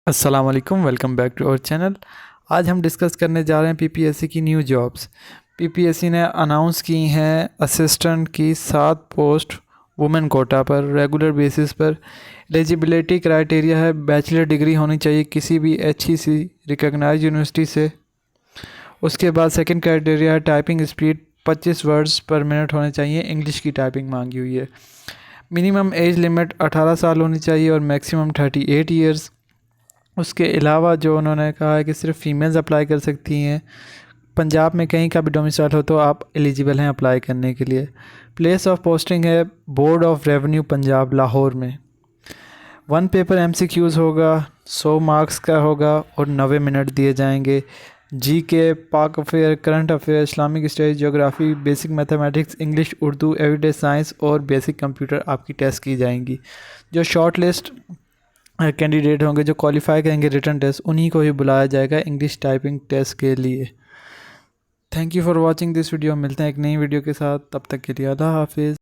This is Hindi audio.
अस्सलाम वालेकुम, welcome back to our channel. आज हम डिस्कस करने जा रहे हैं पीपीएससी की न्यू जॉब्स। पीपीएससी ने अनाउंस की हैं असिस्टेंट की 7 पोस्ट वुमेन कोटा पर रेगुलर बेसिस पर। एलिजिबिलिटी क्राइटेरिया है बैचलर डिग्री होनी चाहिए किसी भी HEC रिकॉग्नाइज्ड यूनिवर्सिटी से। उसके बाद सेकंड क्राइटेरिया है टाइपिंग स्पीड 25 वर्ड्स पर मिनट होने चाहिए, इंग्लिश की टाइपिंग मांगी हुई है। मिनिमम एज लिमिट 18 साल होनी चाहिए और मैक्सिमम 38 ईयर्स। उसके अलावा जो उन्होंने कहा है कि सिर्फ फ़ीमेल्स अप्लाई कर सकती हैं। पंजाब में कहीं का भी डोमिसाइल हो तो आप एलिजिबल हैं अप्लाई करने के लिए। प्लेस ऑफ पोस्टिंग है board of revenue Punjab Lahore में। 1 पेपर MCQs होगा, 100 मार्क्स का होगा और 90 मिनट दिए जाएंगे। GK, पाक affair, current affair, Islamic studies, geography, basic mathematics, English, Urdu, everyday science और बेसिक कंप्यूटर आपकी टेस्ट की जाएंगी। जो शॉर्ट लिस्ट कैंडिडेट होंगे जो क्वालिफाई करेंगे रिटन टेस्ट, उन्हीं को ही बुलाया जाएगा इंग्लिश टाइपिंग टेस्ट के लिए। Thank you for watching this video. मिलते हैं एक नई वीडियो के साथ, तब तक के लिए अल्लाह हाफिज़।